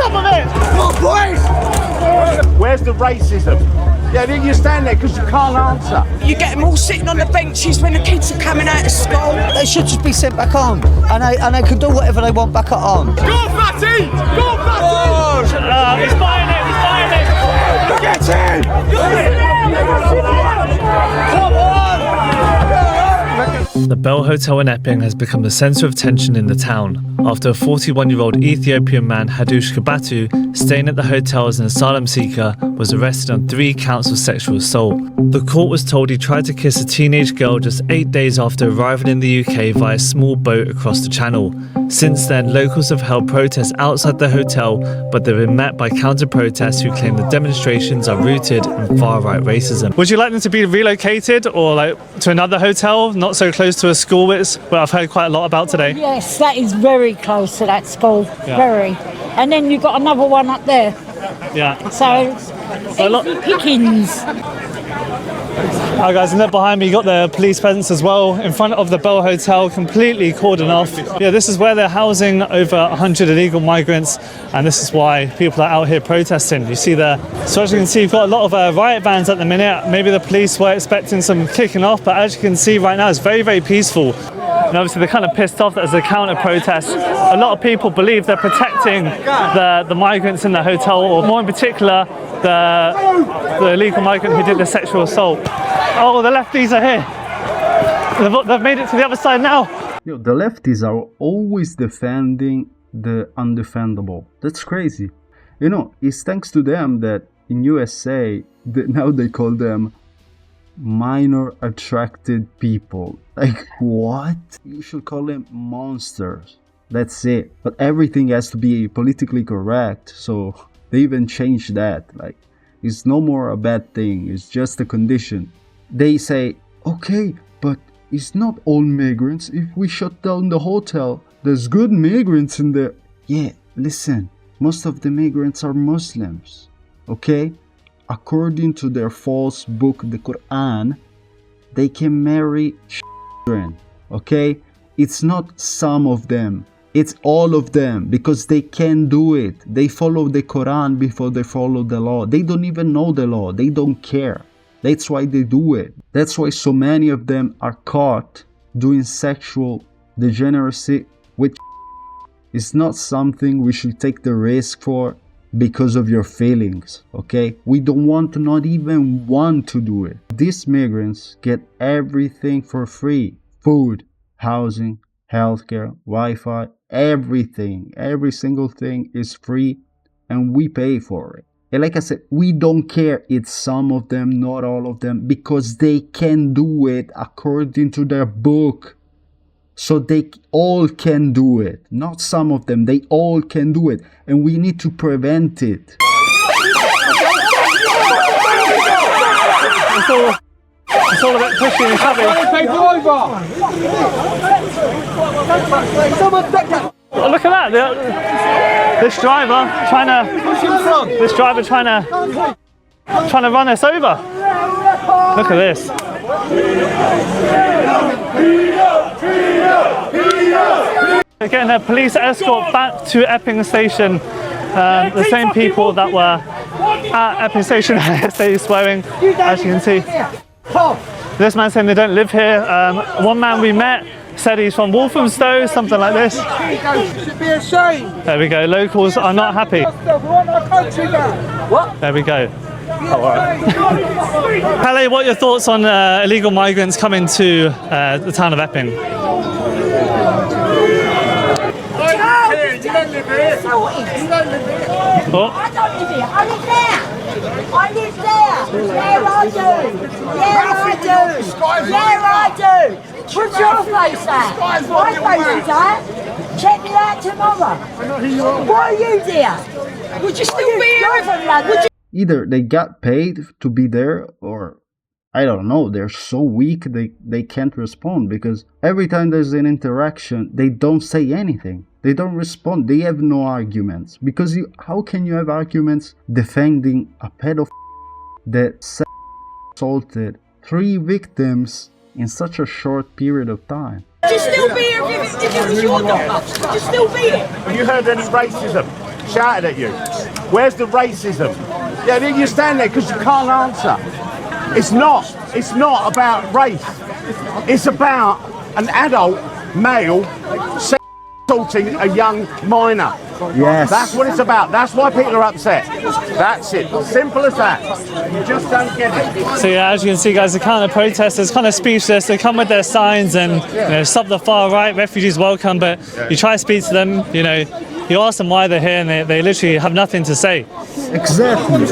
top of it! What, boys? Where's the racism? Yeah, then you stand there because you can't answer. You get them all sitting on the benches when the kids are coming out of school. They should just be sent back home, and they can do whatever they want back at home. Go, Fatty! Go, Fatty! Oh, he's buying it, he's buying it! Get in! Come on! The Bell Hotel in Epping has become the centre of tension in the town after a 41-year-old Ethiopian man, Hadush Kabatu, staying at the hotel as an asylum seeker, was arrested on 3 counts of sexual assault. The court was told he tried to kiss a teenage girl just 8 days after arriving in the UK via a small boat across the channel. Since then, locals have held protests outside the hotel, but they've been met by counter-protests who claim the demonstrations are rooted in far-right racism. Would you like them to be relocated or to another hotel, not so close to a school, which I've heard quite a lot about today? Yes, that is very close to that school, very. And then you've got another one up there. Yeah. So, easy pickings. Hi guys, and then behind me you got the police presence as well in front of the Bell Hotel, completely cordoned off. Yeah, this is where they're housing over 100 illegal migrants, and this is why people are out here protesting. You see there. So as you can see, you've got a lot of riot bands at the minute. Maybe the police were expecting some kicking off, but as you can see right now, it's very, very peaceful. And obviously they're kind of pissed off that there's a counter-protest. A lot of people believe they're protecting the migrants in the hotel, or more in particular, the illegal migrant who did the sexual assault. Oh, the lefties are here. They've made it to the other side now. Yo, the lefties are always defending the undefendable. That's crazy. You know, it's thanks to them that in USA, now they call them minor attracted people. Like, what? You should call them monsters. That's it. But everything has to be politically correct, so they even changed that. Like, it's no more a bad thing, it's just a condition. They say, okay, but it's not all migrants. If we shut down the hotel, there's good migrants in there. Yeah, listen, most of the migrants are Muslims, okay? According to their false book, the Quran, they can marry children, okay? It's not some of them, it's all of them, because they can do it. They follow the Quran before they follow the law. They don't even know the law, they don't care. That's why they do it. That's why so many of them are caught doing sexual degeneracy with. It's not something we should take the risk for because of your feelings, okay? We don't want to, not even want to do it. These migrants get everything for free. Food, housing, healthcare, Wi-Fi, everything. Every single thing is free and we pay for it. And like I said, we don't care it's some of them, not all of them, because they can do it according to their book. So they all can do it. Not some of them, they all can do it. And we need to prevent it. It's all about pushing and shoving. Oh, look at that! This driver trying to run us over. Look at this. They're getting a police escort back to Epping Station. The same people that were at Epping Station yesterday swearing, as you can see. This man saying they don't live here. One man we met said he's from Walthamstow, something like this. There we go, locals are not happy. There we go. Oh, right. Pele, what are your thoughts on illegal migrants coming to the town of Epping? Oh. I don't live here, I live there. I live there. Yeah, I do. Yeah, I do. Yeah, I do. What's your face at? My face is at. Check me out tomorrow. Why are you there? Would you still be here? Either they got paid to be there, or I don't know, they're so weak they can't respond, because every time there's an interaction, they don't say anything. They don't respond. They have no arguments. Because how can you have arguments defending a pedophile that assaulted 3 victims in such a short period of time? Would you still be here if it was your daughter? Would you still be here? Have you heard any racism? shouted at you. Where's the racism? Yeah, then you stand there because you can't answer. It's not about race. It's about an adult male assaulting a young minor. Yes. That's what it's about. That's why people are upset. That's it. Simple as that. You just don't get it. So yeah, as you can see, guys, the counter protesters kind of speechless. They come with their signs and stop the far right, refugees welcome. But you try to speak to them, you ask them why they're here, and they literally have nothing to say. Exactly,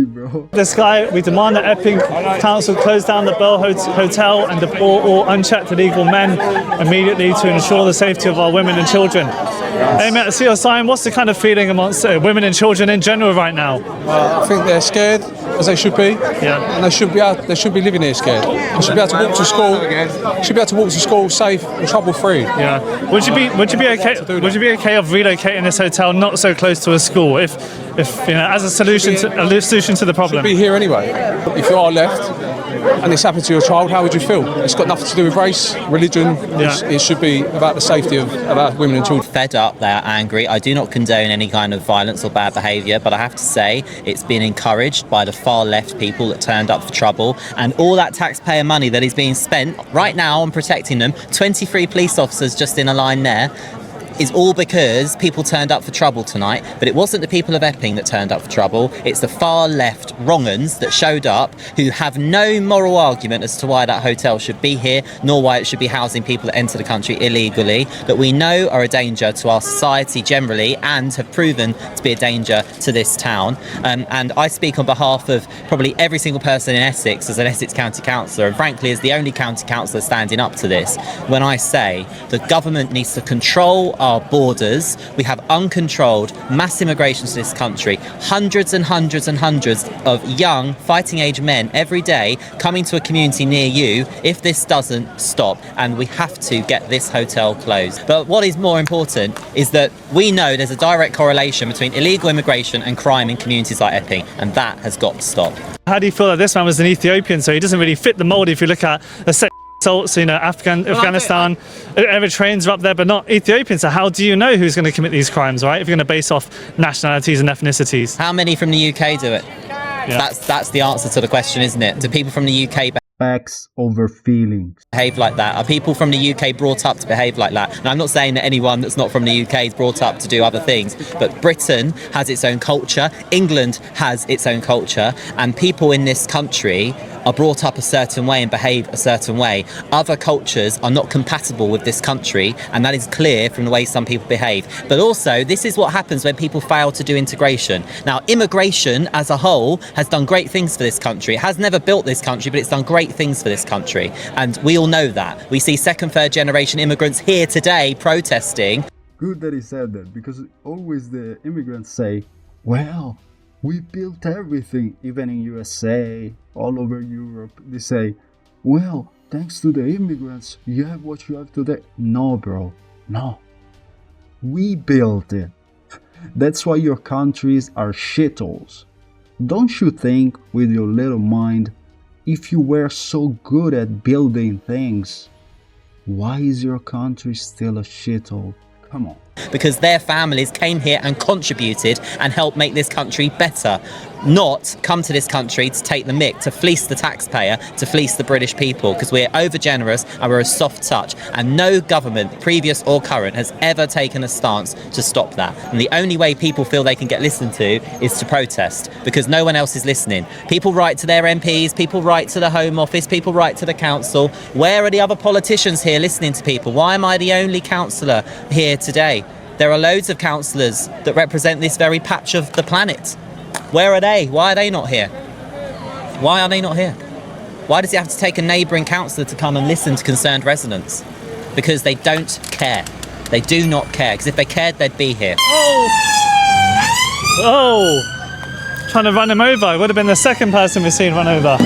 bro. This guy, we demand that Epping Council close down the Bell Hotel and deport all unchecked illegal men immediately to ensure the safety of our women and children. Hey, mate, I see your sign. What's the kind of feeling amongst women and children in general right now? I think they're scared, as they should be. Yeah. And they should be living here scared. They should be able to walk to school. Should be able to walk to school safe and trouble-free. Yeah. Would you be okay of relocating this hotel not so close to a school if as a solution to the problem? Should be here anyway. If you are left and it's happened to your child, how would you feel? It's got nothing to do with race, religion. Yeah. It should be about the safety of our women and children. Fed up, they're angry. I do not condone any kind of violence or bad behaviour, but I have to say it's been encouraged by the far left people that turned up for trouble, and all that taxpayer money that is being spent right now on protecting them, 23 police officers just in a line there, is all because people turned up for trouble tonight. But it wasn't the people of Epping that turned up for trouble. It's the far left wrong-uns that showed up who have no moral argument as to why that hotel should be here, nor why it should be housing people that enter the country illegally, that we know are a danger to our society generally and have proven to be a danger to this town. And I speak on behalf of probably every single person in Essex as an Essex County Councillor, and frankly as the only county councillor standing up to this, when I say the government needs to control our borders. We have uncontrolled mass immigration to this country, hundreds and hundreds and hundreds of young fighting age men every day coming to a community near you if this doesn't stop, and we have to get this hotel closed. But what is more important is that we know there's a direct correlation between illegal immigration and crime in communities like Epping, and that has got to stop. How do you feel that this man was an Ethiopian, so he doesn't really fit the mold if you look at the assaults, Afghanistan, Eritreans are up there, but not Ethiopian. So how do you know who's going to commit these crimes, right? If you're going to base off nationalities and ethnicities. How many from the UK do it? Yeah. That's the answer to the question, isn't it? Do people from the UK Facts over feelings. Behave like that? Are people from the UK brought up to behave like that? And I'm not saying that anyone that's not from the UK is brought up to do other things, but Britain has its own culture, England has its own culture, and people in this country are brought up a certain way and behave a certain way. Other cultures are not compatible with this country, and that is clear from the way some people behave. But also, this is what happens when people fail to do integration. Now, immigration as a whole has done great things for this country. It has never built this country, but it's done great things for this country. And we all know that. We see second, third generation immigrants here today protesting. Good that he said that, because always the immigrants say, well, we built everything, even in USA, all over Europe. They say, well, thanks to the immigrants, you have what you have today. No, bro, no. We built it. That's why your countries are shitholes. Don't you think with your little mind, if you were so good at building things, why is your country still a shithole? Come on. Because their families came here and contributed and helped make this country better. Not come to this country to take the mick, to fleece the taxpayer, to fleece the British people, because we're over generous and we're a soft touch, and no government, previous or current, has ever taken a stance to stop that. And the only way people feel they can get listened to is to protest, because no one else is listening. People write to their MPs, people write to the Home Office, people write to the council. Where are the other politicians here listening to people? Why am I the only councillor here today? There are loads of councillors that represent this very patch of the planet. Where are they? Why are they not here? Why are they not here? Why does it have to take a neighbouring councillor to come and listen to concerned residents? Because they don't care. They do not care. Because if they cared, they'd be here. Oh! Trying to run him over. It would have been the second person we've seen run over.